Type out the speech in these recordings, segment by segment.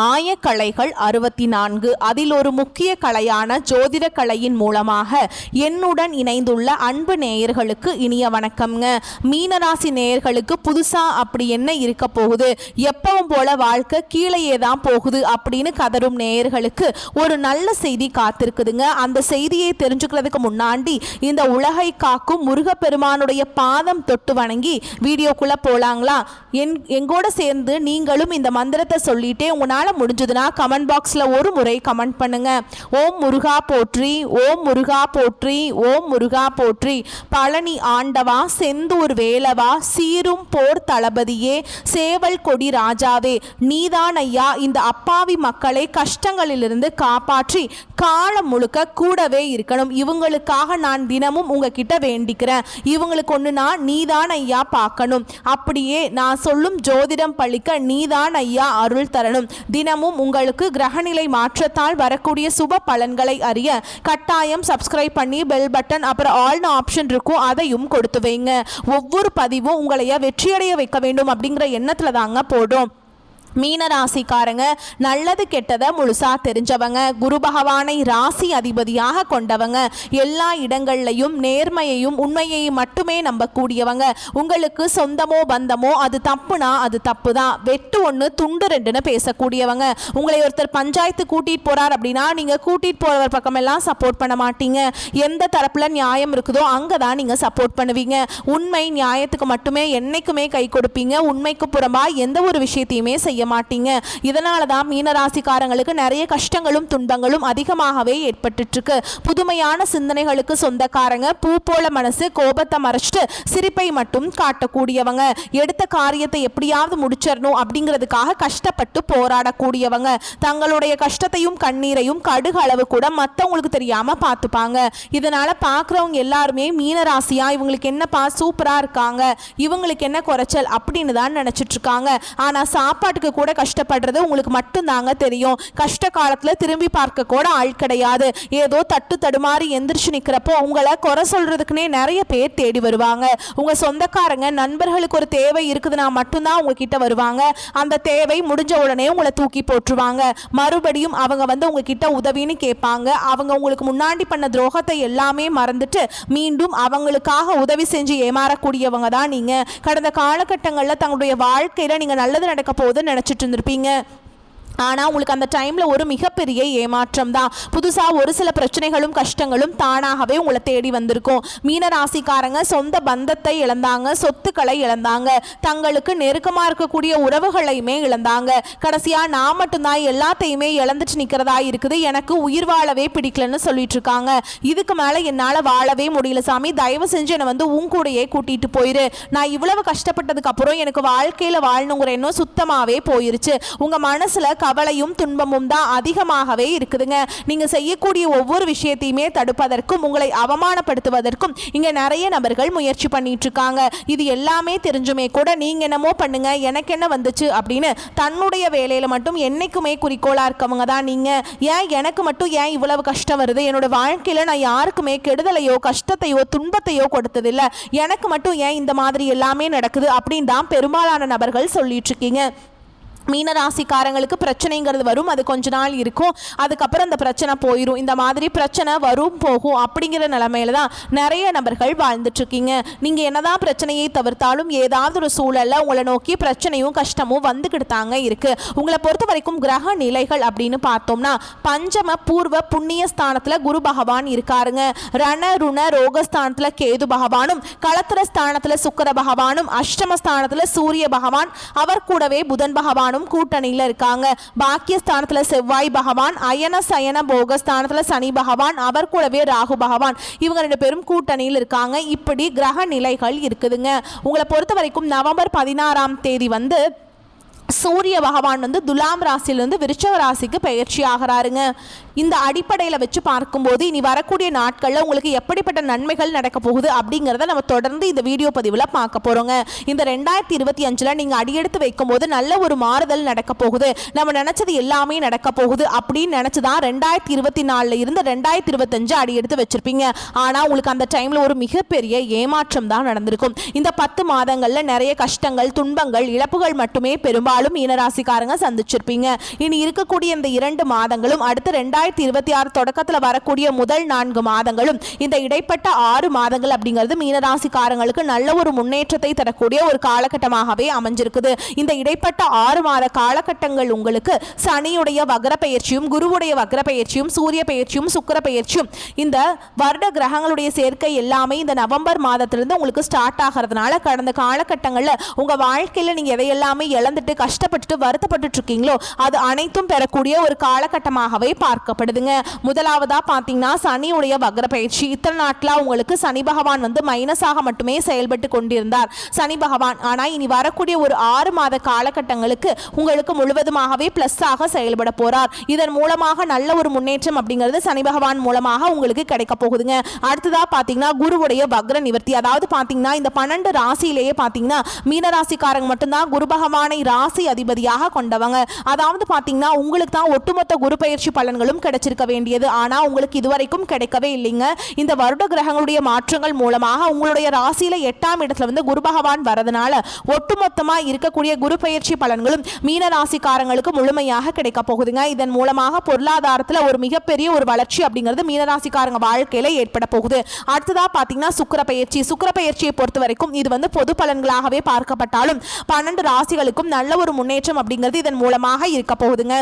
ஆயக்கலைகள் 64. அதில் ஒரு முக்கிய கலையான ஜோதிட கலையின் மூலமாக என்னுடன் இணைந்துள்ள அன்பு நேயர்களுக்கு இனிய வணக்கம்ங்க. மீனராசி நேயர்களுக்கு புதுசா அப்படி என்ன இருக்க போகுது, எப்பவும் போல வாழ்க்கை கீழேயே தான் போகுது அப்படின்னு கதரும் நேயர்களுக்கு ஒரு நல்ல செய்தி காத்திருக்குதுங்க. அந்த செய்தியை தெரிஞ்சுக்கிறதுக்கு முன்னாடி இந்த உலகை காக்கும் முருகப்பெருமானுடைய பாதம் தொட்டு வணங்கி வீடியோக்குள்ள போலாங்களா? எங்கூட சேர்ந்து நீங்களும் இந்த மந்திரத்தை சொல்லிட்டே உங்களால முடிஞ்சதுன்னா கமெண்ட் பாக்ஸ்ல ஒரு முறை கமெண்ட் பண்ணுங்க. ஓம் முருகா போற்றி, ஓம் முருகா போற்றி, ஓம் முருகா போற்றி. பழனி ஆண்டவா, செந்தூர் வேலவா, சீரும் போர் தளபதியே, சேவல் கொடி ராஜாவே, நீதான் ஐயா இந்த அப்பாவி மக்களை கஷ்டங்களிலிருந்து காப்பாற்றி காலம் முழுக்க கூடவே இருக்கணும். இவங்களுக்காக நான் தினமும் உங்ககிட்ட வேண்டிக்கிறேன். இவங்களுக்கு ஒண்ணுனா நீதான் ஐயா பார்க்கணும். அப்படியே நான் சொல்லும் ஜோதிடம் பழிக்க நீதான் ஐயா அருள் தரணும். தினமும் உங்களுக்கு கிரகநிலை மாற்றத்தால் வரக்கூடிய சுப பலன்களை அறிய கட்டாயம் சப்ஸ்கிரைப் பண்ணி பெல் பட்டன் அப்புறம் ஆல்னு ஆப்ஷன் இருக்கும், அதையும் கொடுத்து வைங்க. ஒவ்வொரு பதிவும் உங்களைய வெற்றியடைய வைக்க வேண்டும் அப்படிங்கிற எண்ணத்துல தாங்க போடுறோம். மீனராசிக்காரங்க நல்லது கெட்டதை முழுசா தெரிஞ்சவங்க, குரு பகவானை ராசி அதிபதியாக கொண்டவங்க, எல்லா இடங்கள்லையும் நேர்மையையும் உண்மையையும் மட்டுமே நம்பக்கூடியவங்க. உங்களுக்கு சொந்தமோ பந்தமோ அது தப்புனா அது தப்பு தான், வெட்டு ஒன்று துண்டு ரெண்டுன்னு பேசக்கூடியவங்க. உங்களை ஒருத்தர் பஞ்சாயத்து கூட்டிட்டு போறார் அப்படின்னா நீங்க கூட்டிட்டு போறவர் பக்கமெல்லாம் சப்போர்ட் பண்ண மாட்டீங்க. எந்த தரப்புல நியாயம் இருக்குதோ அங்கதான் நீங்க சப்போர்ட் பண்ணுவீங்க. உண்மை நியாயத்துக்கு மட்டுமே என்னைக்குமே கை கொடுப்பீங்க. உண்மைக்கு புறம்பா எந்த ஒரு விஷயத்தையுமே செய்ய மாட்டீங்க. இதனால தான் மீனராசிக்காரங்களுக்கு நிறைய கஷ்டங்களும் துன்பங்களும் அதிகமாகவே ஏற்பட்டு இருக்கு. புதுமையான சிந்தனைகளுக்கு சொந்தக்காரங்க, பூ போல மனசு, கோபத்தை மறைச்சிட்டு சிரிப்பை மட்டும் காட்டக்கூடியவங்க, எடுத்த காரியத்தை எப்படியாவது முடிச்சிடணும் அப்படிங்கிறதுக்காக கஷ்டப்பட்டு போராடக்கூடியவங்க, தங்களுடைய கஷ்டத்தையும் கண்ணீரையும் கடுகு அளவு கூட மற்றவங்களுக்கு தெரியாம பார்த்துப்பாங்க. இதனால பார்க்குறவங்க எல்லாருமே மீனராசியா இவங்களுக்கு என்னப்பா சூப்பரா இருக்காங்க, இவங்களுக்கு என்ன குறைச்சல் அப்படின்னு தான் நினைச்சிட்டு இருக்காங்க. ஆனா சாப்பாட்டுக்கு கூட கஷ்டப்படுறது உங்களுக்கு மட்டும் தாங்க தெரியும். கஷ்ட காலத்துல திரும்பி பார்க்க கூட ஆள் கிடையாது. ஏதோ தட்டு தடுமாறி எந்திரிச்சு நிக்கிறப்போ உங்களை குறை சொல்றதுக்குன்னே நிறைய பேர் தேடி வருவாங்க. உங்க சொந்தக்காரங்க நண்பர்களுக்கு ஒரு தேவை இருக்குதுன்னா மட்டும்தான் உங்ககிட்ட வருவாங்க. அந்த தேவை முடிஞ்ச உடனே உங்களை தூக்கி போட்டுருவாங்க. மறுபடியும் அவங்க உங்ககிட்ட உதவின்னு கேட்பாங்க. அவங்க உங்களுக்கு முன்னாடி பண்ண துரோகத்தை எல்லாமே மறந்துட்டு மீண்டும் அவங்களுக்காக உதவி செஞ்சு ஏமாறக்கூடியவங்க தான் நீங்க. கடந்த காலகட்டங்களில் தங்களுடைய வாழ்க்கையில நீங்க நல்லது நடக்க போகுதுன்னு நினைச்சிட்டு இருந்திருப்பீங்க. ஆனால் உங்களுக்கு அந்த டைமில் ஒரு மிகப்பெரிய ஏமாற்றம் தான். புதுசாக ஒரு சில பிரச்சனைகளும் கஷ்டங்களும் தானாகவே உங்களை தேடி வந்திருக்கும். மீனராசிக்காரங்க சொந்த பந்தத்தை இழந்தாங்க, சொத்துக்களை இழந்தாங்க, தங்களுக்கு நெருக்கமாக இருக்கக்கூடிய உறவுகளையுமே இழந்தாங்க. கடைசியாக நான் மட்டும்தான் எல்லாத்தையுமே இழந்துட்டு நிற்கிறதா இருக்குது, எனக்கு உயிர் வாழவே பிடிக்கலன்னு சொல்லிட்டு இருக்காங்க. இதுக்கு மேலே என்னால் வாழவே முடியல சாமி, தயவு செஞ்சு என்னை உன் கூடையே கூட்டிகிட்டு போயிரு. நான் இவ்வளவு கஷ்டப்பட்டதுக்கு அப்புறம் எனக்கு வாழ்க்கையில் வாழணுங்கிற எண்ணம் சுத்தமாகவே போயிருச்சு. உங்கள் மனசில் கவலையும் துன்பமும் தான் அதிகமாகவே இருக்குதுங்க. நீங்க செய்யக்கூடிய ஒவ்வொரு விஷயத்தையுமே தடுப்பதற்கும் உங்களை அவமானப்படுத்துவதற்கும் இங்க நிறைய நபர்கள் முயற்சி பண்ணிட்டு இருக்காங்க. இது எல்லாமே தெரிஞ்சுமே கூட நீங்க என்னமோ பண்ணுங்க, எனக்கு என்ன வந்துச்சு அப்படின்னு தன்னுடைய வேலையில மட்டும் என்னைக்குமே குறிக்கோளா இருக்கவங்க தான் நீங்க. ஏன் எனக்கு மட்டும் ஏன் இவ்வளவு கஷ்டம் வருது, என்னோட வாழ்க்கையில நான் யாருக்குமே கெடுதலையோ கஷ்டத்தையோ துன்பத்தையோ கொடுத்ததில்லை, எனக்கு மட்டும் ஏன் இந்த மாதிரி எல்லாமே நடக்குது அப்படின்னு தான் பெரும்பாலான நபர்கள் சொல்லிட்டு இருக்கீங்க. மீனராசிக்காரங்களுக்கு பிரச்சனைங்கிறது வரும், அது கொஞ்ச நாள் இருக்கும், அதுக்கப்புறம் அந்த பிரச்சனை போயிடும். இந்த மாதிரி பிரச்சனை வரும் போகும் அப்படிங்கிற நிலைமையில தான் நிறைய நபர்கள் வாழ்ந்துட்டு இருக்கீங்க. நீங்க என்னதான் பிரச்சனையை தவிர்த்தாலும் ஏதாவது ஒரு சூழல்ல உங்களை நோக்கி பிரச்சனையும் கஷ்டமும் வந்துக்கிட்டு தாங்க இருக்கு. உங்களை பொறுத்த வரைக்கும் கிரக நிலைகள் அப்படின்னு பார்த்தோம்னா பஞ்சம பூர்வ புண்ணிய ஸ்தானத்துல குரு பகவான் இருக்காருங்க. ரண ருண ரோகஸ்தானத்துல கேது பகவானும், களத்திர ஸ்தானத்துல சுக்கிர பகவானும், அஷ்டமஸ்தானத்துல சூரிய பகவான், அவர் கூடவே புதன் பகவானும் கூட்டணியில இருக்காங்க. பாக்கியஸ்தானத்துல செவ்வாய் பகவான், அயன சயன போகஸ்தானத்துல சனி பகவான், அவர் கூடவே ராகு பகவான், இவங்க 2 பேரும் கூட்டணியில் இருக்காங்க. இப்படி கிரக நிலைகள் இருக்குதுங்க. உங்களை பொறுத்த வரைக்கும் நவம்பர் 16ஆம் தேதி சூரிய பகவான் துலாம் ராசியிலிருந்து விருச்சக ராசிக்கு பயிற்சி ஆகிறாருங்க. இந்த அடிப்படையில் வச்சு பார்க்கும்போது இனி வரக்கூடிய நாட்களில் உங்களுக்கு எப்படிப்பட்ட நன்மைகள் நடக்க போகுது அப்படிங்கிறத நம்ம தொடர்ந்து இந்த வீடியோ பதிவில் பார்க்க போகிறோங்க. இந்த 2025 நீங்கள் அடியெடுத்து வைக்கும்போது நல்ல ஒரு மாறுதல் நடக்க போகுது. நம்ம நினச்சது எல்லாமே நடக்க போகுது அப்படின்னு நினச்சி தான் 2024 இருந்து 2025 அடியெடுத்து வச்சுருப்பீங்க. ஆனால் உங்களுக்கு அந்த டைமில் ஒரு மிகப்பெரிய ஏமாற்றம் தான் நடந்திருக்கும். இந்த 10 மாதங்களில் நிறைய கஷ்டங்கள், துன்பங்கள், இழப்புகள் மட்டுமே பெரும்பாலும் பெரும்பாலும் மீனராசிக்காரங்க சந்திச்சிருப்பீங்க. இனி இருக்கக்கூடிய இந்த 2 மாதங்களும் அடுத்து 2026 தொடக்கத்தில் வரக்கூடிய முதல் 4 மாதங்களும் இந்த இடைப்பட்ட 6 மாதங்கள் அப்படிங்கிறது மீனராசிக்காரங்களுக்கு நல்ல ஒரு முன்னேற்றத்தை தரக்கூடிய ஒரு காலகட்டமாகவே அமைஞ்சிருக்குது. இந்த இடைப்பட்ட 6 மாத காலகட்டங்கள் உங்களுக்கு சனியுடைய வக்ர பெயர்ச்சியும் குருவுடைய வக்ர பெயர்ச்சியும் சூரிய பெயர்ச்சியும் சுக்கிர பெயர்ச்சியும் இந்த வருட கிரகங்களுடைய சேர்க்கை எல்லாமே இந்த நவம்பர் மாதத்திலிருந்து உங்களுக்கு ஸ்டார்ட் ஆகிறதுனால கடந்த காலகட்டங்களில் உங்க வாழ்க்கையில நீங்க எதையெல்லாமே இழந்துட்டு கஷ்டப்பட்டு வருத்தப்பட்டு இருக்கீங்களோ அது அனைத்தும் பெறக்கூடிய ஒரு காலகட்டமாகவே பார்க்கப்படுதுங்க. முதலாவதா பாத்தீங்கன்னா சனியுடைய வக்ர பயிற்சி. இத்தனை நாட்களா உங்களுக்கு சனி பகவான் வந்து மைனஸாக மட்டுமே செயல்பட்டு கொண்டிருந்தார் சனி பகவான். ஆனா இனி வரக்கூடிய ஒரு 6 மாத காலகட்டங்களுக்கு உங்களுக்கு முழுவதுமாகவே பிளஸ் ஆக செயல்பட போறார். இதன் மூலமாக நல்ல ஒரு முன்னேற்றம் அப்படிங்கிறது சனி பகவான் மூலமாக உங்களுக்கு கிடைக்க போகுதுங்க. அடுத்ததா பாத்தீங்கன்னா குருவுடைய வக்ர நிவர்த்தி. அதாவது பாத்தீங்கன்னா இந்த 12 ராசியிலேயே பாத்தீங்கன்னா மீனராசிக்காரங்க மட்டும்தான் குரு பகவானை ராசி அதிபதியாக கொண்டவங்க. அதாவது பாத்தீங்கன்னா உங்களுக்கு தான் ஒட்டுமொத்த குரு பயிற்சி பலன்களும் கிடைச்சிருக்க வேண்டியது. ஆனா உங்களுக்கு இதுவரைக்கும் கிடைக்கவே இல்லைங்க. இந்த வருட கிரகங்களுடைய மாற்றங்கள் மூலமாக உங்களுடைய ராசியில 8ஆம் இடத்துல வந்து குரு பகவான் வரதுனால ஒட்டுமொத்தமா இருக்கக்கூடிய குரு பயிற்சி பலன்களும் மீன ராசிக்காரங்களுக்கு முழுமையாக கிடைக்க போகுதுங்க. இதன் மூலமாக பொருளாதாரத்துல ஒரு மிகப்பெரிய ஒரு வளர்ச்சி அப்படிங்கிறது மீனராசிக்காரங்க வாழ்க்கையில ஏற்பட போகுது. அடுத்ததா பாத்தீங்கன்னா சுக்கிர பயிற்சி. சுக்கிர பயிற்சியை பொறுத்த வரைக்கும் இது வந்து பொது பலன்களாகவே பார்க்கப்பட்டாலும் 12 ராசிகளுக்கும் நல்ல ஒரு முன்னேற்றம் அப்படிங்கிறது இதன் மூலமாக இருக்க போகுதுங்க.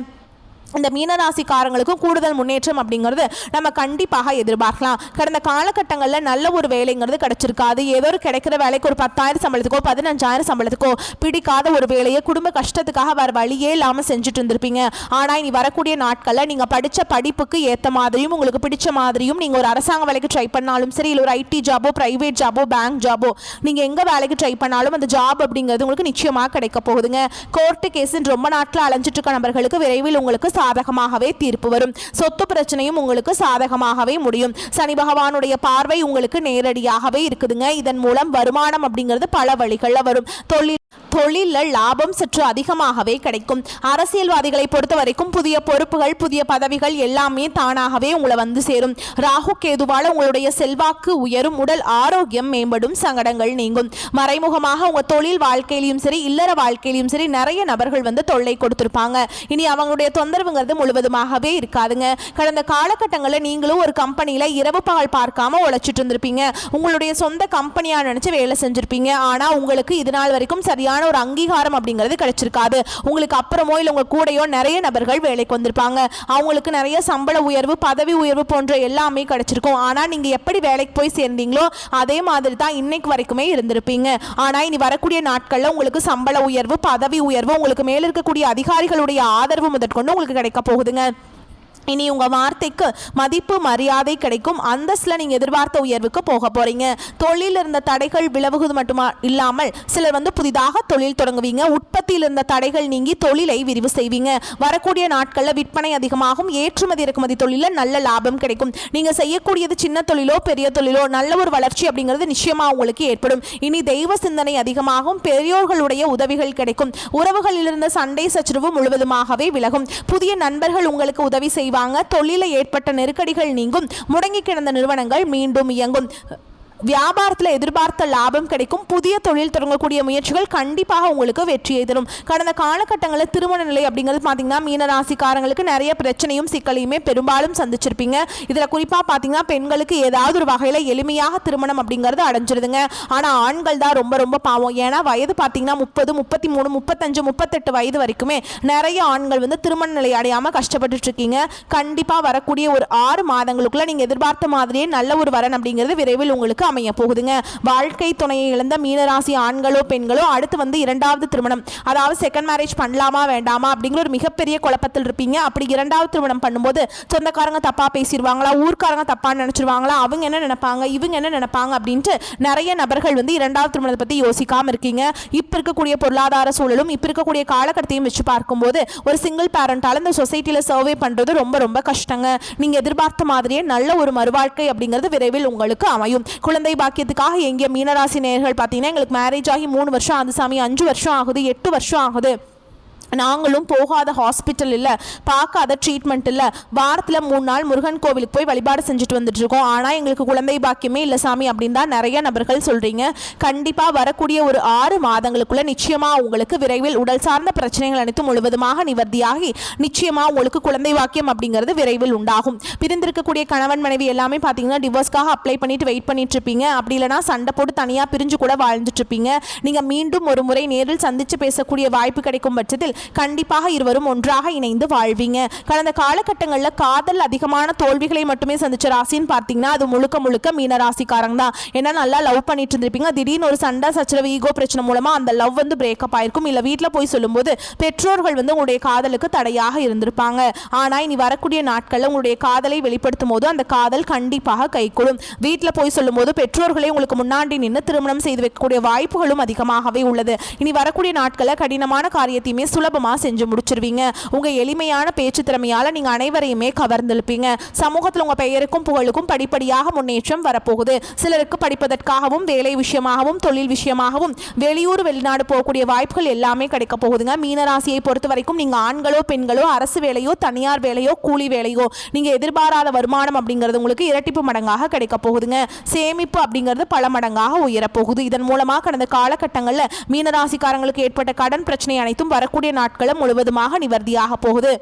இந்த மீனராசிக்காரங்களுக்கும் கூடுதல் முன்னேற்றம் அப்படிங்கிறது நம்ம கண்டிப்பாக எதிர்பார்க்கலாம். கடந்த காலகட்டங்களில் நல்ல ஒரு வேலைங்கிறது கிடைச்சிருக்காது. ஏதோ ஒரு கிடைக்கிற வேலைக்கு ஒரு 10,000 சம்பளத்துக்கோ 15,000 சம்பளத்துக்கோ பிடிக்காத ஒரு வேலையை குடும்ப கஷ்டத்துக்காக வேற வழியே இல்லாமல் செஞ்சுட்டு இருந்திருப்பீங்க. ஆனால் இனி வரக்கூடிய நாட்களில் நீங்கள் படித்த படிப்புக்கு ஏற்ற மாதிரியும் உங்களுக்கு பிடிச்ச மாதிரியும் நீங்கள் ஒரு அரசாங்க வேலைக்கு ட்ரை பண்ணாலும் சரி, இல்லை ஒரு ஐடி ஜாபோ பிரைவேட் ஜாபோ பேங்க் ஜாபோ நீங்கள் எங்கே வேலைக்கு ட்ரை பண்ணாலும் அந்த ஜாப் அப்படிங்கிறது உங்களுக்கு நிச்சயமாக கிடைக்க போகுதுங்க. கோர்ட்டு கேஸுன்னு ரொம்ப நாட்கள் அலைஞ்சிட்டு இருக்க நபர்களுக்கு விரைவில் உங்களுக்கு சாதகமாகவே தீர்ப்பு வரும். சொத்து பிரச்சனையும் உங்களுக்கு சாதகமாகவே முடியும். சனி பகவானுடைய பார்வை உங்களுக்கு நேரடியாகவே இருக்குதுங்க. இதன் மூலம் வருமானம் அப்படிங்கிறது பல வழிகளில் வரும். தொழிலில் லாபம் சற்று அதிகமாகவே கிடைக்கும். அரசியல்வாதிகளை பொறுத்த வரைக்கும் புதிய பொறுப்புகள் புதிய பதவிகள் எல்லாமே தானாகவே உங்களை வந்து சேரும். ராகு கேதுவால உங்களுடைய செல்வாக்கு உயரும். உடல் ஆரோக்கியம் மேம்படும். சங்கடங்கள் நீங்கும். மறைமுகமாக உங்க தொழில் வாழ்க்கையிலும் சரி இல்லற வாழ்க்கையிலும் சரி நிறைய நபர்கள் வந்து தொல்லை கொடுத்திருப்பாங்க. இனி அவங்களுடைய தொந்தரவுங்கிறது முழுவதுமாகவே இருக்காதுங்க. கடந்த காலகட்டங்களில் நீங்களும் ஒரு கம்பெனியில இரவு பகல் பார்க்காம உழைச்சிட்டு இருந்திருப்பீங்க. உங்களுடைய சொந்த கம்பெனியா நினைச்சு வேலை செஞ்சிருப்பீங்க. ஆனா உங்களுக்கு இது நாள் வரைக்கும் சரியான ஒரு அங்கீகாரம் அப்படிங்கிறது கிடைச்சிருக்காது. உங்களுக்கு அப்புறமோ இல்லை உங்க கூடயோ நிறைய நபர்கள் வேலைக்கு வந்திருப்பாங்க. அவங்களுக்கு நிறைய சம்பள உயர்வு பதவி உயர்வு போன்ற எல்லாமே கிடைச்சிருக்கும். ஆனா நீங்க எப்படி வேலைக்கு போய் சேர்ந்தீங்களோ அதே மாதிரி தான் இன்னைக்கு வரைக்குமே இருந்திருப்பீங்க. ஆனா இனி வரக்கூடிய நாட்கள்ல உங்களுக்கு சம்பள உயர்வு பதவி உயர்வு உங்களுக்கு மேல இருக்கக்கூடிய அதிகாரிகளுடைய ஆதரவு முதற்கொண்டு உங்களுக்கு கிடைக்க போகுதுங்க. இனி உங்கள் வார்த்தைக்கு மதிப்பு மரியாதை கிடைக்கும். அந்தஸ்தில் நீங்கள் எதிர்பார்த்த உயர்வுக்கு போக போகிறீங்க. தொழில் இருந்த தடைகள் விலகுவது மட்டுமா இல்லாமல் சிலர் வந்து புதிதாக தொழில் தொடங்குவீங்க. உற்பத்தியில் இருந்த தடைகள் நீங்கி தொழிலை விரிவு செய்வீங்க. வரக்கூடிய நாட்களில் விற்பனை அதிகமாகும். ஏற்றுமதி இறக்குமதி தொழிலில் நல்ல லாபம் கிடைக்கும். நீங்கள் செய்யக்கூடியது சின்ன தொழிலோ பெரிய தொழிலோ நல்ல ஒரு வளர்ச்சி அப்படிங்கிறது நிச்சயமாக உங்களுக்கு ஏற்படும். இனி தெய்வ சிந்தனை அதிகமாகும். பெரியோர்களுடைய உதவிகள் கிடைக்கும். உறவுகளில் இருந்த சண்டை சச்சரவு முழுவதுமாகவே விலகும். புதிய நண்பர்கள் உங்களுக்கு உதவி செய்வாங்க. தொழிலில் ஏற்பட்ட நெருக்கடிகள் நீங்கும். முடங்கி கிடந்த நிறுவனங்கள் மீண்டும் இயங்கும். வியாபாரத்தில் எதிர்பார்த்த லாபம் கிடைக்கும். புதிய தொழில் தொடங்கக்கூடிய முயற்சிகள் கண்டிப்பாக உங்களுக்கு வெற்றியை தரும். கடந்த காலகட்டங்களில் திருமண நிலை அப்படிங்கிறது பார்த்தீங்கன்னா மீனராசிக்காரங்களுக்கு நிறைய பிரச்சனையும் சிக்கலையுமே பெரும்பாலும் சந்திச்சிருப்பீங்க. இதில் குறிப்பாக பார்த்தீங்கன்னா பெண்களுக்கு ஏதாவது ஒரு வகையில் எளிமையாக திருமணம் அப்படிங்கிறது அடைஞ்சிருதுங்க. ஆனால் ஆண்கள் தான் ரொம்ப ரொம்ப பாவம். ஏன்னா வயது பார்த்தீங்கன்னா 30 33 35 38 வயது வரைக்குமே நிறைய ஆண்கள் வந்து திருமண நிலை அடையாமல் கஷ்டப்பட்டு இருக்கீங்க. கண்டிப்பாக வரக்கூடிய ஒரு 6 மாதங்களுக்குள்ள நீங்கள் எதிர்பார்த்த மாதிரியே நல்ல ஒரு வரன் அப்படிங்கிறது விரைவில் உங்களுக்கு அமைய போகுதுங்க. வாழ்க்கை துணையை இழந்த மீனராசி ஆண்களோ பெண்களோ அடுத்து வந்து 2வது திருமணம் அதாவது செகண்ட் மேரேஜ் பண்ணலாமா வேண்டாமா அப்படிங்கிற ஒரு மிகப்பெரிய குழப்பத்தில் இருப்பீங்க. அப்படி 2வது திருமணம் பண்ணும்போது சொந்தக்காரங்க தப்பா பேசிடுவாங்களா, ஊர்க்காரங்க தப்பா நினைச்சிருவாங்களா, அவங்க என்ன நினைப்பாங்க இவங்க என்ன நினைப்பாங்க அப்படின்ட்டு நிறைய நபர்கள் வந்து 2வது திருமணத்தை பத்தி யோசிக்காம இருக்கீங்க. இப்ப இருக்கக்கூடிய பொருளாதார சூழலும் இப்ப இருக்கக்கூடிய காலகட்டத்தையும் வச்சு பார்க்கும்போது ஒரு சிங்கிள் பேரண்டால இந்த சொசைட்டில சர்வே பண்றது ரொம்ப ரொம்ப கஷ்டங்க. நீங்க எதிர்பார்த்த மாதிரியே நல்ல ஒரு மறுவாழ்க்கை அப்படிங்கிறது விரைவில் உங்களுக்கு அமையும். குழந்தை பாக்கியத்துக்காக எங்கிய மீனராசி நேயர்கள் பார்த்தீங்கன்னா எங்களுக்கு மேரேஜ் ஆகி 3 வருஷம் ஆகுது சாமி, 5 வருஷம் ஆகுது, 8 வருஷம் ஆகுது, நாங்களும் போகாத ஹாஸ்பிட்டல் இல்லை, பார்க்காத ட்ரீட்மெண்ட் இல்லை, வாரத்தில் 3 நாள் முருகன் கோவிலுக்கு போய் வழிபாடு செஞ்சுட்டு வந்துட்டு இருக்கோம், ஆனால் எங்களுக்கு குழந்தை பாக்கியமே இல்லை சாமி அப்படின்னு தான் நிறைய நபர்கள் சொல்கிறீங்க. கண்டிப்பாக வரக்கூடிய ஒரு 6 மாதங்களுக்குள்ள நிச்சயமாக உங்களுக்கு விரைவில் உடல் சார்ந்த பிரச்சனைகள் அனைத்தும் முழுவதுமாக நிவர்த்தியாகி நிச்சயமாக உங்களுக்கு குழந்தை பாக்கியம் அப்படிங்கிறது விரைவில் உண்டாகும். பிரிந்திருக்கக்கூடிய கணவன் மனைவி எல்லாமே பார்த்தீங்கன்னா டிவோர்ஸ்க்காக அப்ளை பண்ணிட்டு வெயிட் பண்ணிட்டு இருப்பீங்க. அப்படி இல்லைனா சண்டை போட்டு தனியாக பிரிஞ்சு கூட வாழ்ந்துட்டு இருப்பீங்க. நீங்கள் மீண்டும் ஒரு முறை நேரில் சந்தித்து பேசக்கூடிய வாய்ப்பு கிடைக்கும் பட்சத்தில் கண்டிப்பாக இருவரும் ஒன்றாக இணைந்து வாழ்வீங்க. கடந்த காலகட்டங்களில் காதல் அதிகமான தோல்விகளை மட்டுமே சந்திச்ச ராசின்னு பார்த்தீங்கன்னா அது முழுக்க முழுக்க மீன ராசிக்காரங்க தான். ஏன்னா நல்லா லவ் பண்ணிட்டு இருந்திருப்பீங்க, திடீர்னு ஒரு சண்டை சச்சரவு ஈகோ பிரச்சனை மூலமா அந்த லவ் வந்து பிரேக்கப் ஆயிருக்கும். இல்லை வீட்டில் போய் சொல்லும்போது பெற்றோர்கள் வந்து உங்களுடைய காதலுக்கு தடையாக இருந்திருப்பாங்க. ஆனால் இனி வரக்கூடிய நாட்களில் உங்களுடைய காதலை வெளிப்படுத்தும் போது அந்த காதல் கண்டிப்பாக கைகூடும். வீட்டில் போய் சொல்லும்போது பெற்றோர்களே உங்களுக்கு முன்னாடி நின்று திருமணம் செய்து வைக்கக்கூடிய வாய்ப்புகளும் அதிகமாகவே உள்ளது. இனி வரக்கூடிய நாட்களில் கடினமான காரியத்தையுமே சுலபமாக செஞ்சு முடிச்சிருவீங்க. உங்க எளிமையான பேச்சு திறமையால நீங்க அனைவரையுமே கவர்ந்திருப்பீங்க. சமூகத்தில் உங்க பெயருக்கும் புகழுக்கும் படிப்படியாக முன்னேற்றம் வரப்போகுது. சிலருக்கு படிப்பதற்காகவும் வேலை விஷயமாகவும் தொழில் விஷயமாகவும் வெளியூர் வெளிநாடு போகக்கூடிய வாய்ப்புகள் எல்லாமே கிடைக்க போகுதுங்க. மீனராசியை பொறுத்த வரைக்கும் நீங்க ஆண்களோ பெண்களோ அரசு வேலையோ தனியார் வேலையோ கூலி வேலையோ நீங்க எதிர்பாராத வருமானம் அப்படிங்கிறது உங்களுக்கு இரட்டிப்பு மடங்காக கிடைக்க போகுதுங்க. சேமிப்பு அப்படிங்கிறது பல மடங்காக உயரப்போகுது. இதன் மூலமாக கடந்த காலகட்டங்களில் மீனராசிக்காரங்களுக்கு ஏற்பட்ட கடன் பிரச்சனை அனைத்தும் வரக்கூடிய நாட்களும் முழுவதுமாக நிவர்த்தியாக போகுது.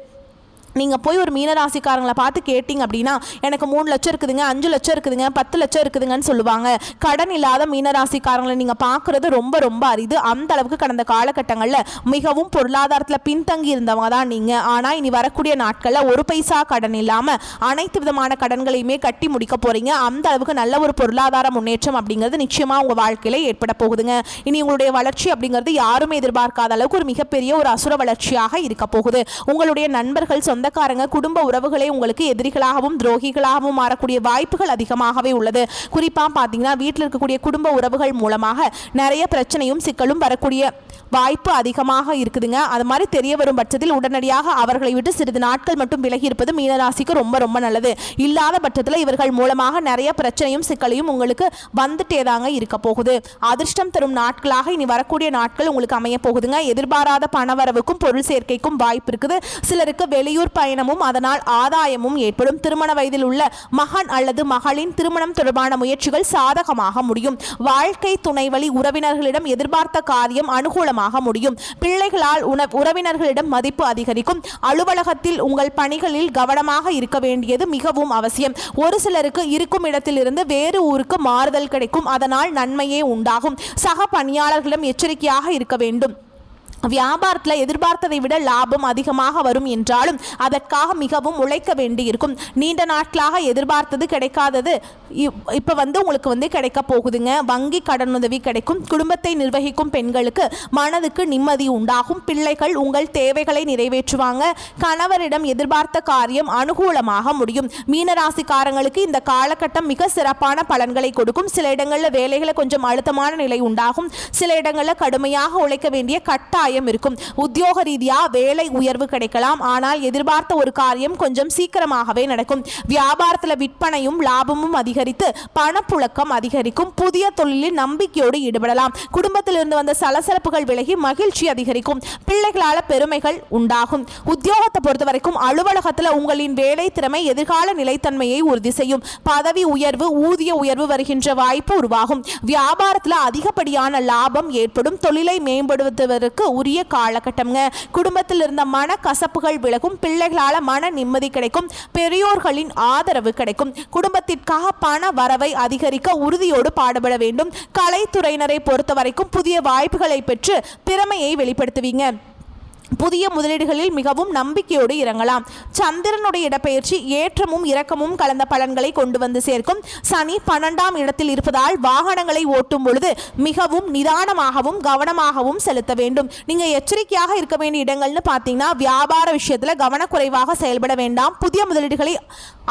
நீங்கள் போய் ஒரு மீனராசிக்காரங்களை பார்த்து கேட்டிங்க அப்படின்னா எனக்கு 3 லட்சம் இருக்குதுங்க, 5 லட்சம் இருக்குதுங்க, 10 லட்சம் இருக்குதுங்கன்னு சொல்லுவாங்க. கடன் இல்லாத மீனராசிக்காரங்களை நீங்கள் பார்க்குறது ரொம்ப ரொம்ப அரிது. அந்த அளவுக்கு கடந்த காலகட்டங்களில் மிகவும் பொருளாதாரத்தில் பின்தங்கி இருந்தவங்க தான் நீங்கள். ஆனால் இனி வரக்கூடிய நாட்களில் 1 பைசா கடன் இல்லாமல் அனைத்து விதமான கடன்களையுமே கட்டி முடிக்க போகிறீங்க. அந்த அளவுக்கு நல்ல ஒரு பொருளாதார முன்னேற்றம் அப்படிங்கிறது நிச்சயமாக உங்கள் வாழ்க்கையில் ஏற்பட போகுதுங்க. இனி உங்களுடைய வளர்ச்சி அப்படிங்கிறது யாருமே எதிர்பார்க்காத அளவுக்கு ஒரு மிகப்பெரிய ஒரு அசுர வளர்ச்சியாக இருக்க போகுது. உங்களுடைய நண்பர்கள் சொந்தக்காரங்க குடும்ப உறவுகளே உங்களுக்கு எதிரிகளாகவும் துரோகிகளாகவும் மாறக்கூடிய வாய்ப்புகள் அதிகமாகவே உள்ளது. குறிப்பாக பார்த்தீங்கன்னா வீட்டில் இருக்கக்கூடிய குடும்ப உறவுகள் மூலமாக நிறைய பிரச்சனையும் சிக்கலும் வரக்கூடிய வாய்ப்பு அதிகமாக இருக்குதுங்க. அது மாதிரி தெரிய வரும் பட்சத்தில் உடனடியாக அவர்களை விட்டு சிறிது நாட்கள் மட்டும் விலகி இருப்பது மீனராசிக்கு ரொம்ப ரொம்ப நல்லது. இல்லாத பட்சத்தில் இவர்கள் மூலமாக நிறைய பிரச்சனையும் சிக்கலையும் உங்களுக்கு வந்துட்டே தாங்க இருக்க போகுது. அதிர்ஷ்டம் தரும் நாட்களாக இனி வரக்கூடிய நாட்கள் உங்களுக்கு அமைய போகுதுங்க. எதிர்பாராத பணவரவுக்கும் பொருள் சேர்க்கைக்கும் வாய்ப்பு இருக்குது. சிலருக்கு வெளியூர் பயணமும் அதனால் ஆதாயமும் ஏற்படும். திருமண வயதில் உள்ள மகன் அல்லது மகளின் திருமணம் தொடர்பான முயற்சிகள் சாதகமாக முடியும். வாழ்க்கை துணை வழி உறவினர்களிடம் எதிர்பார்த்த காரியம் அனுகூலமாக முடியும். பிள்ளைகளால் உறவினர்களிடம் மதிப்பு அதிகரிக்கும். அலுவலகத்தில் உங்கள் பணிகளில் கவனமாக இருக்க வேண்டியது மிகவும் அவசியம். ஒரு சிலருக்கு இருக்கும் இடத்திலிருந்து வேறு ஊருக்கு மாறுதல் கிடைக்கும். அதனால் நன்மையே உண்டாகும். சக பணியாளர்களிடம் எச்சரிக்கையாக இருக்க வேண்டும். வியாபாரத்தில் எதிர்பார்த்ததை விட லாபம் அதிகமாக வரும் என்றாலும் அதற்காக மிகவும் உழைக்க வேண்டி இருக்கும். நீண்ட நாட்களாக எதிர்பார்த்தது கிடைக்காதது இப்போ உங்களுக்கு கிடைக்க போகுதுங்க. வங்கி கடனுதவி கிடைக்கும். குடும்பத்தை நிர்வகிக்கும் பெண்களுக்கு மனதுக்கு நிம்மதி உண்டாகும். பிள்ளைகள் உங்கள் தேவைகளை நிறைவேற்றுவாங்க. கணவரிடம் எதிர்பார்த்த காரியம் அனுகூலமாக முடியும். மீனராசிக்காரங்களுக்கு இந்த காலகட்டம் மிக சிறப்பான பலன்களை கொடுக்கும். சில இடங்களில் வேலைகளை கொஞ்சம் அழுத்தமான நிலை உண்டாகும். சில இடங்களில் கடுமையாக உழைக்க வேண்டிய கட்டாயம் இருக்கும். உத்தியோக ரீதியா வேலை உயர்வு கிடைக்கலாம். ஆனால் எதிர்பார்த்த ஒரு காரியம் கொஞ்சம் சீக்கிரமாகவே நடக்கும். வியாபாரத்தில் விற்பனையும் லாபமும் அதிகரித்து பணப்புழக்கம் அதிகரிக்கும். புதிய தொழிலில் நம்பிக்கையோடு ஈடுபடலாம். குடும்பத்திலிருந்து வந்த சலசலப்புகள் விலகி மகிழ்ச்சி அதிகரிக்கும். பிள்ளைகளால் பெருமைகள் உண்டாகும். உத்தியோகத்தை பொறுத்த வரைக்கும் அலுவலகத்தில் உங்களின் வேலை திறமை எதிர்கால நிலைத்தன்மையை உறுதி செய்யும். பதவி உயர்வு ஊதிய உயர்வு வருகின்ற வாய்ப்பு உருவாகும். வியாபாரத்தில் அதிகப்படியான லாபம் ஏற்படும். தொழிலை மேம்படுத்துவதற்கு உரிய காலகட்டம்ங்க. குடும்பத்தில் இருந்த மன கசப்புகள் விலகும். பிள்ளைகளால் மன நிம்மதி கிடைக்கும். பெரியோர்களின் ஆதரவு கிடைக்கும். குடும்பத்திற்காக பண வரவை அதிகரிக்க உறுதியோடு பாடுபட வேண்டும். கலைத்துறையினரை பொறுத்த வரைக்கும் புதிய வாய்ப்புகளை பெற்று திறமையை வெளிப்படுத்துவீங்க. புதிய முதலீடுகளில் மிகவும் நம்பிக்கையோடு இறங்கலாம். சந்திரனுடைய இடப்பெயர்ச்சி ஏற்றமும் இரக்கமும் கலந்த பலன்களை கொண்டு வந்து சேர்க்கும். சனி 12ஆம் இடத்தில் இருப்பதால் வாகனங்களை ஓட்டும் பொழுது மிகவும் நிதானமாகவும் கவனமாகவும் செலுத்த வேண்டும். நீங்க எச்சரிக்கையாக இருக்க வேண்டிய இடங்கள்னு பார்த்தீங்கன்னா வியாபார விஷயத்தில் கவனக்குறைவாக செயல்பட வேண்டாம். புதிய முதலீடுகளை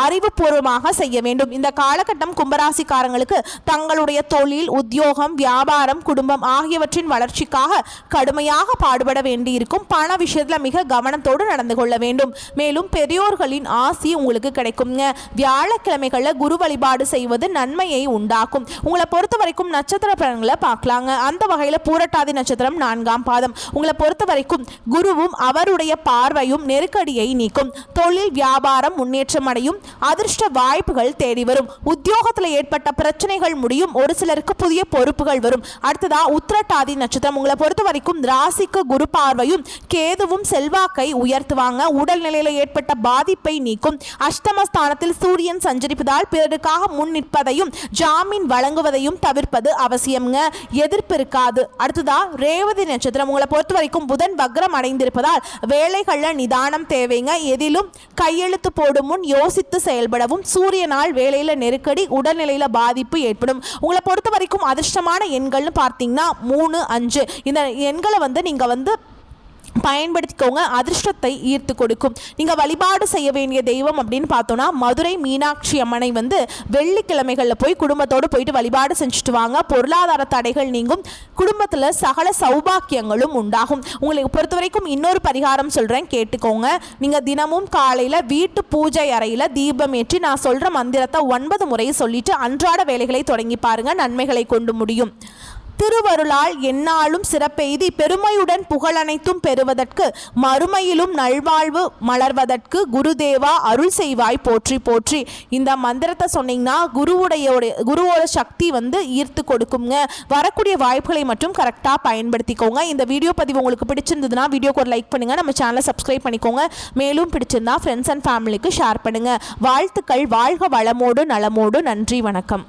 அறிவுபூர்வமாக செய்ய வேண்டும். இந்த காலகட்டம் கும்பராசிக்காரங்களுக்கு தங்களுடைய தொழில் உத்தியோகம் வியாபாரம் குடும்பம் ஆகியவற்றின் வளர்ச்சிக்காக கடுமையாக பாடுபட வேண்டியிருக்கும். பண விஷயத்துல மிக கவனத்தோடு நடந்து கொள்ள வேண்டும். மேலும் பெரியோர்களின் ஆசி உங்களுக்கு கிடைக்குங்க. வியாழக்கிழமைகள்ல குரு வழிபாடு செய்வது நன்மையை உண்டாக்கும். உங்களை பொறுத்த வரைக்கும் நட்சத்திர பலன்களை பார்க்கலாங்க. அந்த வகையில பூரட்டாதி நட்சத்திரம் 4ஆம் பாதம். உங்களை பொறுத்த வரைக்கும் குருவும் அவருடைய பார்வையும் நெருக்கடியை நீக்கும். தொழில் வியாபாரம் முன்னேற்றம் அடையும். அதிர்ஷ்ட வாய்ப்புகள் தேடி வரும். உத்தியோகத்தில் ஏற்பட்ட பிரச்சனைகள் முடியும். ஒரு சிலருக்கு புதிய பொறுப்புகள் வரும். அடுத்ததா உத்திரட்டாதி நட்சத்திரம். உங்களை பொறுத்த வரைக்கும் ராசிக்கு குரு பார்வையும் கேதுவும் செல்வாக்கை உயர்த்துவாங்க. உடல்நிலையில ஏற்பட்ட பாதிப்பை நீக்கும். அஷ்டமஸ்தானத்தில் சூரியன் சஞ்சரிப்பதால் பிறருக்காக முன் நிற்பதையும் ஜாமீன் வழங்குவதையும் தவிர்ப்பது அவசியம்ங்க. எதிர்ப்பு இருக்காது. அடுத்ததா ரேவதி நட்சத்திரம். உங்களை பொறுத்த வரைக்கும் புதன் வக்ரம் அடைந்திருப்பதால் வேலைகள்ல நிதானம் தேவைங்க. எதிலும் கையெழுத்து போடும் முன் யோசித்து செயல்படவும். சூரியனால் வேலையில நெருக்கடி, உடல்நிலையில பாதிப்பு ஏற்படும். உங்களை பொறுத்த வரைக்கும் அதிர்ஷ்டமான எண்கள்னு பார்த்தீங்கன்னா 3, 5 இந்த எண்களை நீங்க பயன்படுத்திக்கோங்க. அதிர்ஷ்டத்தை ஈர்த்து கொடுக்கும். நீங்கள் வழிபாடு செய்ய வேண்டிய தெய்வம் அப்படின்னு பார்த்தோன்னா மதுரை மீனாட்சி அம்மனை வெள்ளிக்கிழமைகளில் போய் குடும்பத்தோடு போயிட்டு வழிபாடு செஞ்சுட்டு வாங்க. பொருளாதார தடைகள் நீங்கும். குடும்பத்தில் சகல சௌபாக்கியங்களும் உண்டாகும். உங்களுக்கு பொறுத்த வரைக்கும் இன்னொரு பரிகாரம் சொல்கிறேன், கேட்டுக்கோங்க. நீங்கள் தினமும் காலையில் வீட்டு பூஜை அறையில் தீபம் ஏற்றி நான் சொல்கிற மந்திரத்தை 9 முறை சொல்லிட்டு அன்றாட வேலைகளை தொடங்கி பாருங்கள். நன்மைகளை கொண்டு முடியும். திருவருளால் எந்நாளும் சிறப்பெய்தி பெருமையுடன் புகழனைத்தும் பெறுவதற்கு மறுமையிலும் நல்வாழ்வு மலர்வதற்கு குருதேவா அருள் செய்வாய் போற்றி போற்றி. இந்த மந்திரத்தை சொன்னீங்கன்னா குருவோட சக்தி ஈர்த்து கொடுக்குங்க. வரக்கூடிய வாய்ப்புகளை மட்டும் கரெக்டாக பயன்படுத்திக்கோங்க. இந்த வீடியோ பதிவு உங்களுக்கு பிடிச்சிருந்ததுன்னா வீடியோக்கு ஒரு லைக் பண்ணுங்கள். நம்ம சேனலை சப்ஸ்கிரைப் பண்ணிக்கோங்க. மேலும் பிடிச்சிருந்தா ஃப்ரெண்ட்ஸ் அண்ட் ஃபேமிலிக்கு ஷேர் பண்ணுங்கள். வாழ்த்துக்கள். வாழ்க வளமோடு நலமோடு. நன்றி, வணக்கம்.